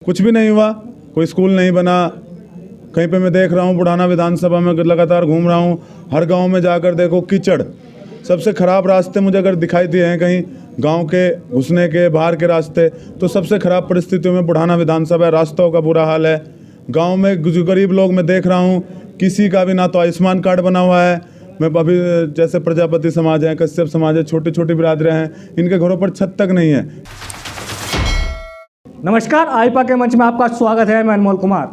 कुछ भी नहीं हुआ, कोई स्कूल नहीं बना। कहीं पे मैं देख रहा हूँ बुढ़ाना विधानसभा में लगातार घूम रहा हूँ, हर गांव में जाकर देखो कीचड़। सबसे ख़राब रास्ते मुझे अगर दिखाई दिए हैं कहीं गांव के घुसने के बाहर के रास्ते, तो सबसे ख़राब परिस्थितियों में बुढ़ाना विधानसभा है। रास्तों का बुरा हाल है। गांव में जो गरीब लोग मैं देख रहा हूँ, किसी का भी ना तो आयुष्मान कार्ड बना हुआ है। मैं अभी जैसे प्रजापति समाज है, कश्यप समाज है, छोटी छोटी बिरादरियाँ हैं, इनके घरों पर छत तक नहीं है। नमस्कार, आईपा के मंच में आपका स्वागत है। मैं अनमोल कुमार।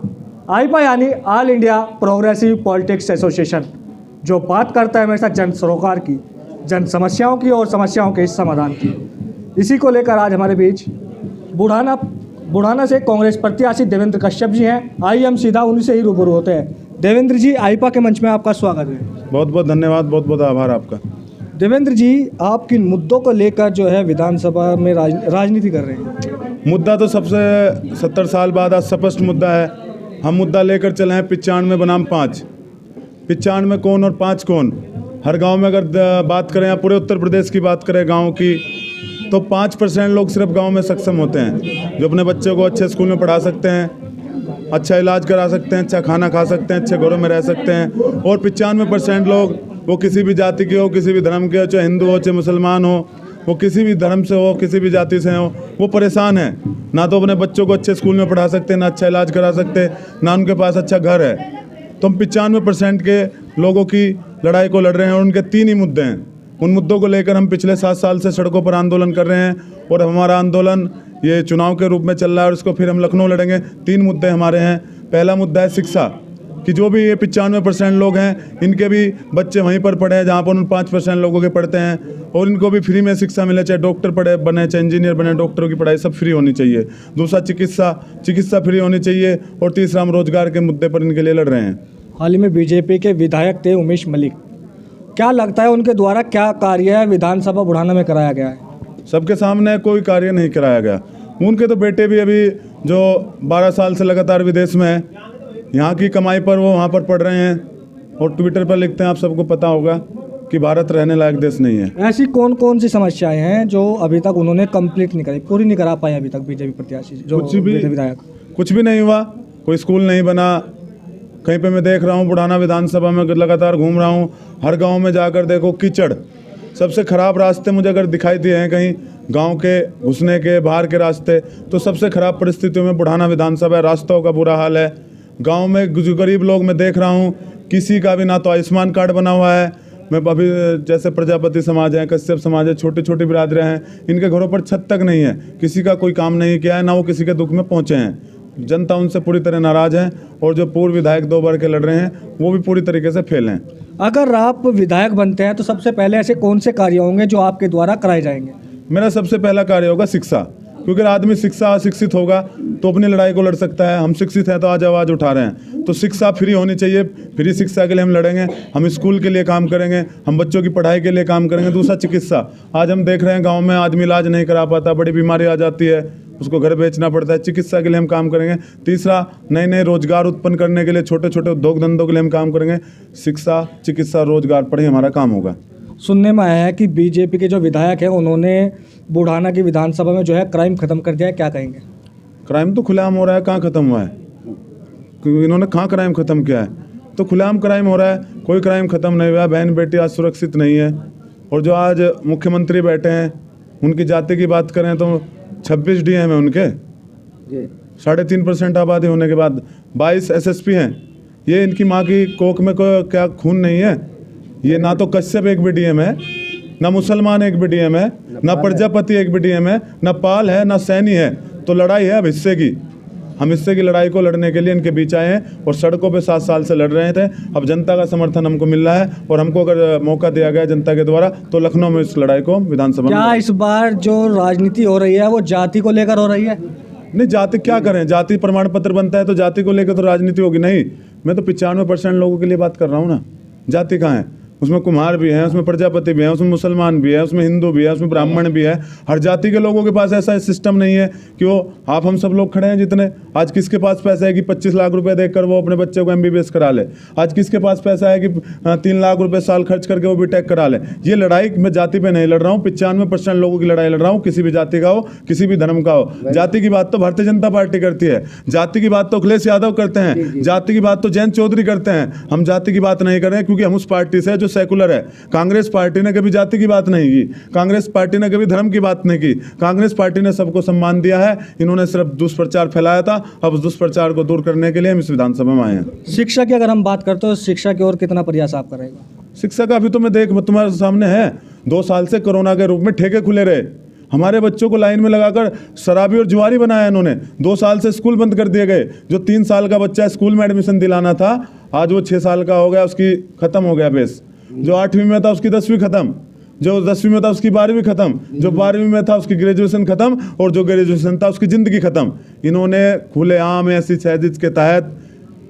आईपा यानी all India progressive politics association, जो बात करता है हमेशा जन सरोकार की, जन समस्याओं की और समस्याओं के समाधान की। इसी को लेकर आज हमारे बीच बुढ़ाना से कांग्रेस प्रत्याशी देवेंद्र कश्यप जी हैं। आइए हम सीधा उन्हीं से ही रूबरू होते हैं। देवेंद्र जी, आईपा के मंच में आपका स्वागत है। बहुत बहुत धन्यवाद, बहुत बहुत आभार आपका। देवेंद्र जी, आप किन मुद्दों को लेकर जो है विधानसभा में राजनीति कर रहे हैं? मुद्दा तो सबसे 70 साल बाद आज स्पष्ट मुद्दा है। हम मुद्दा लेकर चले हैं 95 बनाम 5। 95 कौन और 5 कौन? हर गांव में अगर बात करें या पूरे उत्तर प्रदेश की बात करें गांव की, तो 5% लोग सिर्फ गांव में सक्षम होते हैं, जो अपने बच्चों को अच्छे स्कूल में पढ़ा सकते हैं, अच्छा इलाज करा सकते हैं, अच्छा खाना खा सकते हैं, अच्छे घरों में रह सकते हैं। और 95% लोग, वो किसी भी जाति के हो, किसी भी धर्म के हो, चाहे हिंदू हो चाहे मुसलमान हो, वो किसी भी धर्म से हो, किसी भी जाति से हो, वो परेशान है। ना तो अपने बच्चों को अच्छे स्कूल में पढ़ा सकते, ना अच्छा इलाज करा सकते, ना उनके पास अच्छा घर है। तो हम 95% के लोगों की लड़ाई को लड़ रहे हैं और उनके 3 ही मुद्दे हैं। उन मुद्दों को लेकर हम पिछले 7 साल से सड़कों पर आंदोलन कर रहे हैं और हमारा आंदोलन ये चुनाव के रूप में चल रहा है और इसको फिर हम लखनऊ लड़ेंगे। 3 मुद्दे हमारे हैं। पहला मुद्दा है शिक्षा, कि जो भी ये 95% लोग हैं, इनके भी बच्चे वहीं पर पढ़े हैं जहाँ पर उन 5% लोगों के पढ़ते हैं, और इनको भी फ्री में शिक्षा मिले, चाहे डॉक्टर पढ़े बने, चाहे इंजीनियर बने, डॉक्टरों की पढ़ाई सब फ्री होनी चाहिए। दूसरा चिकित्सा फ्री होनी चाहिए। और तीसरा हम रोजगार के मुद्दे पर इनके लिए लड़ रहे हैं। हाल ही में बीजेपी के विधायक थे उमेश मलिक, क्या लगता है उनके द्वारा क्या कार्य विधानसभा बुढ़ाना में कराया गया है? सबके सामने कोई कार्य नहीं कराया गया। उनके तो बेटे भी अभी जो 12 साल से लगातार विदेश में है, यहाँ की कमाई पर वो वहाँ पर पढ़ रहे हैं और ट्विटर पर लिखते हैं, आप सबको पता होगा कि भारत रहने लायक देश नहीं है। ऐसी कौन कौन सी समस्याएं हैं जो अभी तक उन्होंने कंप्लीट नहीं करी, पूरी नहीं करा पाए अभी तक बीजेपी प्रत्याशी जो विधायक? कुछ भी नहीं हुआ, कोई स्कूल नहीं बना। कहीं पे मैं देख रहा हूँ बुढ़ाना विधानसभा में लगातार घूम रहा हूँ, हर गांव में जाकर देखो कीचड़। सबसे ख़राब रास्ते मुझे अगर दिखाई दिए हैं कहीं गांव के घुसने के बाहर के रास्ते, तो सबसे ख़राब परिस्थितियों में बुढ़ाना विधानसभा है। रास्तों का बुरा हाल है। गांव में जो गरीब लोग मैं देख रहा हूँ, किसी का भी ना तो आयुष्मान कार्ड बना हुआ है। मैं अभी जैसे प्रजापति समाज है, कश्यप समाज है, छोटी छोटी बिरादरियाँ हैं, इनके घरों पर छत तक नहीं है। किसी का कोई काम नहीं किया है, ना वो किसी के दुख में पहुँचे हैं। जनता उनसे पूरी तरह नाराज़ है और जो पूर्व विधायक 2 बार के लड़ रहे हैं, वो भी पूरी तरीके से फेल हैं। अगर आप विधायक बनते हैं तो सबसे पहले ऐसे कौन से कार्य होंगे जो आपके द्वारा कराए जाएंगे? मेरा सबसे पहला कार्य होगा शिक्षा, क्योंकि आदमी शिक्षित होगा तो अपनी लड़ाई को लड़ सकता है। हम शिक्षित हैं तो आज आवाज़ उठा रहे हैं। तो शिक्षा फ्री होनी चाहिए। फ्री शिक्षा के लिए हम लड़ेंगे। हम स्कूल के लिए काम करेंगे, हम बच्चों की पढ़ाई के लिए काम करेंगे। दूसरा चिकित्सा, आज हम देख रहे हैं गांव में आदमी इलाज नहीं करा पाता, बड़ी बीमारी आ जाती है, उसको घर बेचना पड़ता है। चिकित्सा के लिए हम काम करेंगे। तीसरा, नए नए रोजगार उत्पन्न करने के लिए, छोटे छोटे उद्योग धंधों के लिए हम काम करेंगे। शिक्षा, चिकित्सा, रोजगार पर ही हमारा काम होगा। सुनने में आया है कि बीजेपी के जो विधायक हैं उन्होंने बुढ़ाना की विधानसभा में जो है क्राइम खत्म कर दिया है, क्या कहेंगे? क्राइम तो खुलेआम हो रहा है, कहाँ खत्म हुआ है? क्योंकि इन्होंने कहाँ क्राइम खत्म किया है? तो खुलेआम क्राइम हो रहा है, कोई क्राइम खत्म नहीं हुआ। बहन बेटी आज सुरक्षित नहीं है। और जो आज मुख्यमंत्री बैठे हैं, उनकी जाति की बात करें तो 26 डीएम है उनके, 3.5% आबादी होने के बाद 22 SSP हैं। ये इनकी माँ की कोख में कोई क्या खून नहीं है? ये ना तो कश्यप एक भी डीएम है, ना मुसलमान एक भी डीएम है, ना प्रजापति एक भी डीएम है, ना पाल है, ना सैनी है। तो लड़ाई है अब हिस्से की। हम हिस्से की लड़ाई को लड़ने के लिए इनके बीच आए हैं और सड़कों पे 7 साल से लड़ रहे थे। अब जनता का समर्थन हमको मिल रहा है और हमको अगर मौका दिया गया जनता के द्वारा, तो लखनऊ में इस लड़ाई को विधानसभा क्या इस बार जो राजनीति हो रही है वो जाति को लेकर हो रही है? नहीं, जाति क्या करें? जाति प्रमाण पत्र बनता है तो जाति को लेकर तो राजनीति होगी नहीं। मैं तो 95% लोगों के लिए बात कर रहा हूँ ना। जाति कहाँ है? उसमें कुम्हार भी हैं, उसमें प्रजापति भी हैं, उसमें मुसलमान भी है, उसमें हिंदू भी है, उसमें ब्राह्मण भी है। हर जाति के लोगों के पास ऐसा सिस्टम नहीं है कि वो आप हम सब लोग खड़े हैं जितने। आज किसके पास पैसा है कि 25 लाख रुपए देकर वो अपने बच्चे को MBBS करा ले। आज किसके पास पैसा है कि 3 लाख रुपए साल खर्च करके वो BTech करा ले। ये लड़ाई मैं जाति पे नहीं लड़ रहा हूँ, 95% लोगों की लड़ाई लड़ रहा हूँ, किसी भी जाति का हो, किसी भी धर्म का हो। जाति की बात तो भारतीय जनता पार्टी करती है, जाति की बात तो अखिलेश यादव करते हैं, जाति की बात तो जयंत चौधरी करते हैं। हम जाति की बात नहीं कर रहे हैं क्योंकि हम उस पार्टी से जो सेकुलर है। कांग्रेस पार्टी ने कभी जाति की बात नहीं की, कांग्रेस पार्टी ने कभी धर्म की बात नहीं की। कांग्रेस पार्टी ने सबको सम्मान दिया है। इन्होंने सिर्फ दुष्प्रचार फैलाया था। अब उस दुष्प्रचार को दूर करने के लिए हम इस विधानसभा में आए हैं। शिक्षा की अगर हम बात करते हो, शिक्षा की ओर कितना प्रयास आप करेंगे? शिक्षा का अभी तो मैं तुम्हारे सामने है, 2 साल से कोरोना के रूप में ठेके खुले रहे। हमारे बच्चों को लाइन में लगाकर शराबी और जुआरी बनाया इन्होंने। 2 साल से स्कूल बंद कर दिए गए। जो 3 साल का बच्चा स्कूल में एडमिशन दिलाना था, आज वो 6 साल का हो गया, उसकी खत्म हो गया बेस। जो 8वीं में था उसकी 10वीं खत्म, जो 10वीं में था उसकी 12वीं खत्म, जो 12वीं में था उसकी ग्रेजुएशन खत्म, और जो ग्रेजुएशन था उसकी ज़िंदगी खत्म। इन्होंने खुलेआम ऐसी साजिश के तहत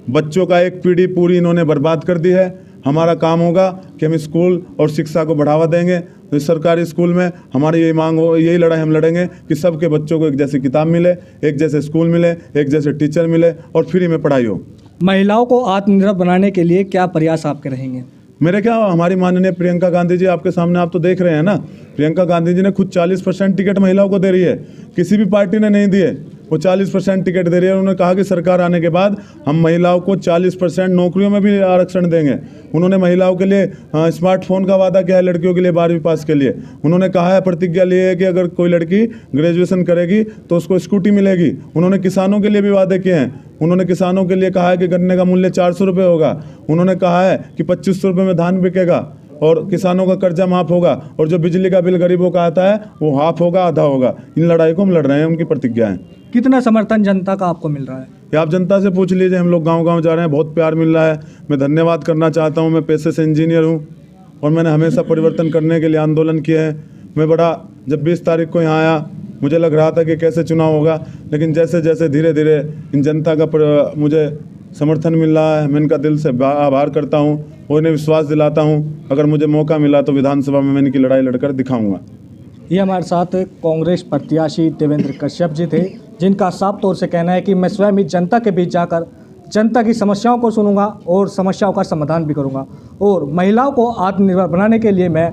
बच्चों का एक पीढ़ी पूरी इन्होंने बर्बाद कर दी है। हमारा काम होगा कि हम स्कूल और शिक्षा को बढ़ावा देंगे। तो इस सरकारी स्कूल में हमारी यही मांग हो, यही लड़ाई हम लड़ेंगे कि सबके बच्चों को एक जैसी किताब मिले, एक जैसे स्कूल मिले, एक जैसे टीचर मिले और फ्री में पढ़ाई हो। महिलाओं को आत्मनिर्भर बनाने के लिए क्या प्रयास आपके रहेंगे? मेरे क्या, हमारी माननीय प्रियंका गांधी जी आपके सामने, आप तो देख रहे हैं ना, प्रियंका गांधी जी ने खुद 40% टिकट महिलाओं को दे रही है। किसी भी पार्टी ने नहीं दिए, वो 40% टिकट दे रही है। उन्होंने कहा कि सरकार आने के बाद हम महिलाओं को 40% नौकरियों में भी आरक्षण देंगे। उन्होंने महिलाओं के लिए स्मार्टफोन का वादा किया है, लड़कियों के लिए 12वीं पास के लिए। उन्होंने कहा है, प्रतिज्ञा ली है कि अगर कोई लड़की ग्रेजुएशन करेगी तो उसको स्कूटी मिलेगी। उन्होंने किसानों के लिए भी वादे किए हैं। उन्होंने किसानों के लिए कहा है कि गन्ने का मूल्य 400 रुपये होगा। उन्होंने कहा है कि 2500 रुपये में धान बिकेगा और किसानों का कर्जा माफ़ होगा, और जो बिजली का बिल गरीबों का आता है वो हाफ होगा, आधा होगा। इन लड़ाई को हम लड़ रहे हैं, उनकी प्रतिज्ञा है। कितना समर्थन जनता का आपको मिल रहा है? ये आप जनता से पूछ लीजिए। हम लोग गांव-गांव जा रहे हैं, बहुत प्यार मिल रहा है। मैं धन्यवाद करना चाहता हूं। मैं पेशे से इंजीनियर हूं और मैंने हमेशा परिवर्तन करने के लिए आंदोलन किए हैं। मैं जब 20 तारीख को यहाँ आया, मुझे लग रहा था कि कैसे चुनाव होगा, लेकिन जैसे जैसे धीरे धीरे इन जनता का मुझे समर्थन मिल रहा है, मैं इनका दिल से आभार करता हूँ और इन्हें विश्वास दिलाता हूँ अगर मुझे मौका मिला तो विधानसभा में मैं इनकी लड़ाई लड़कर दिखाऊंगा। ये हमारे साथ कांग्रेस प्रत्याशी देवेंद्र कश्यप जी थे, जिनका साफ तौर से कहना है कि मैं स्वयं ही जनता के बीच जाकर जनता की समस्याओं को सुनूंगा और समस्याओं का समाधान भी करूंगा, और महिलाओं को आत्मनिर्भर बनाने के लिए मैं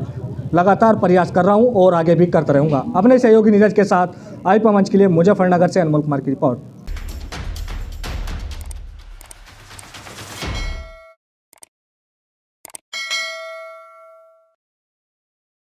लगातार प्रयास कर रहा हूं और आगे भी करता रहूंगा। अपने सहयोगी नीरज के साथ आईपा मंच के लिए मुजफ्फरनगर से अनमोल कुमार की रिपोर्ट।